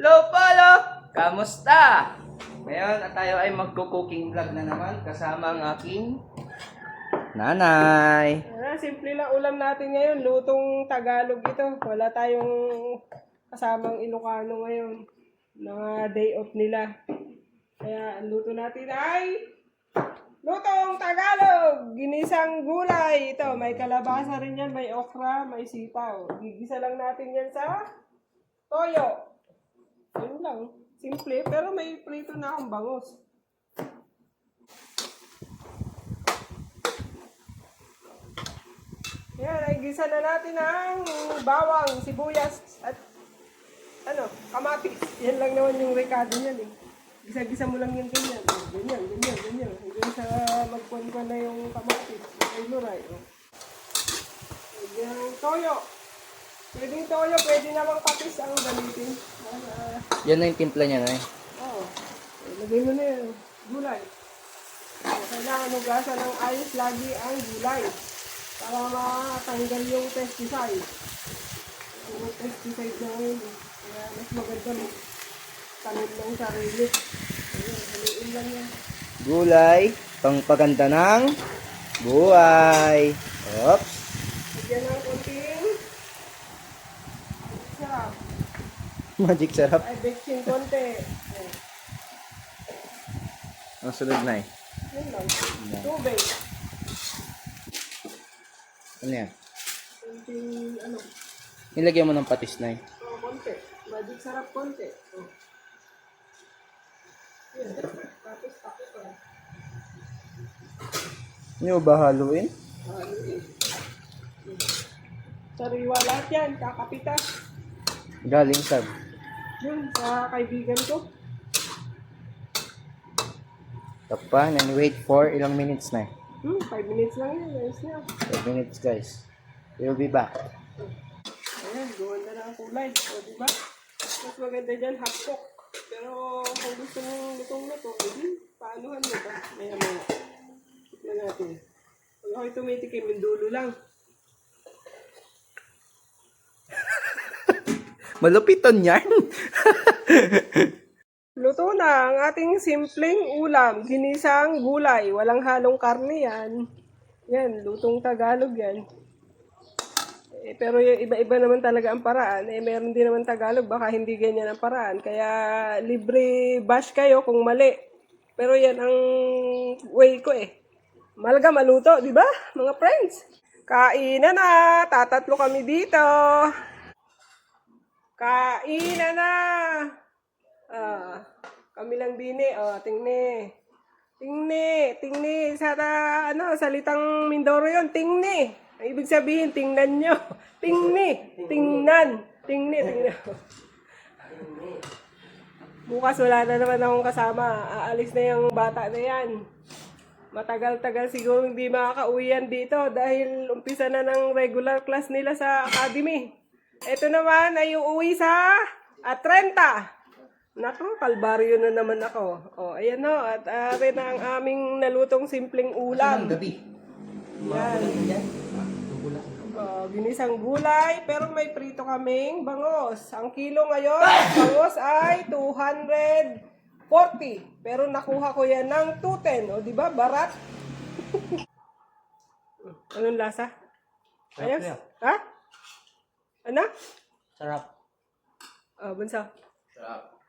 Hello, Polo! Kamusta? Ngayon tayo ay magko-cooking vlog na naman kasama ang aking nanay. Simple lang ulam natin ngayon. Lutong Tagalog ito. Wala tayong kasamang Ilocano ngayon. Na day off nila. Kaya ang luto natin ay lutong Tagalog! Ginisang gulay. Ito, may kalabasa rin yan, may okra, may sitaw. Gigisa lang natin yan sa toyo. Yun lang. Simple, pero may prito na akong bangus. Yan, ay gisa na natin ang bawang, sibuyas, at kamatis. Yan lang naman yung rekado niyan eh. Gisa-gisa mo lang yung ganyan. Ganyan. Hanggang sa magkuhan-kuhan na yung kamatis. Ay luray. Oh. Yung toyo. Pwedeng toyo, pwede namang patis ang gamitin. Yan na yung timpla niya, nay. Oo. Lagay mo na yung gulay. Kailangan hugasan ng ayos lagi ang gulay. Para matanggal yung pesticide. Yung pesticide na ngayon. Kaya mas maganda tanim ng sarili. Ayun, haliin lang yan. Gulay, pangpaganda ng buhay. Oops. Lagyan ng konting sarap. Magic sarap. Ay, baking konti. Ayan. Ang sunod, nay. Yun lang. Tubig. Ano yan? Konting Nilagyan mo ng patis, nay. konti. Magic sarap konti. Oh. Yan. Tapos pa. Hindi mo ba haluin? Sariwa lahat yan. Kakapita. Galing sa... Yun, sa kaibigan ko. Tapan and wait for ilang minutes, nay. 5 minutes lang yun. Ayos na. 5 minutes, guys. We'll be back. Ayan, gawanda na ang kulay. O, diba? Mas maganda dyan, hot cook. Pero kung gusto mong lutong-luto, paanuhan mo ba? Maya-maya. Tignan natin. Pag ako'y tumitikim, yung dulo lang. Malupiton yan. Luto na ang ating simpleng ulam. Ginisang gulay. Walang halong karne yan. Yan, lutong Tagalog yan. Pero yung iba-iba naman talaga ang paraan. Meron din naman Tagalog, baka hindi ganyan ang paraan. Kaya libre bash kayo kung mali. Pero yan ang way ko eh. Malaga maluto, di ba mga friends? Kainan na! Tatatlo kami dito. Kainan na! Kami lang din eh. Tingni. Salitang Mindoro yun. Tingni. Ang ibig sabihin, tingnan nyo. Tingnan. Bukas wala na naman akong kasama. Aalis na yung bata na yan. Matagal-tagal siguro hindi makakauwi yan dito dahil umpisa na ng regular class nila sa academy. Ito naman ay uuwi sa 30. Naku, kalbaryo na naman ako. O, ayan o. At rin ang aming nalutong simpleng ulam. Gabi. Yan. Ginisang gulay, pero may prito kaming bangos. Ang kilo ngayon, bangos ay 240. Pero nakuha ko yan ng 210. O, di ba? Barat. Anong lasa? Ayos? Ha? Ano? Sarap. Bunso. Sarap.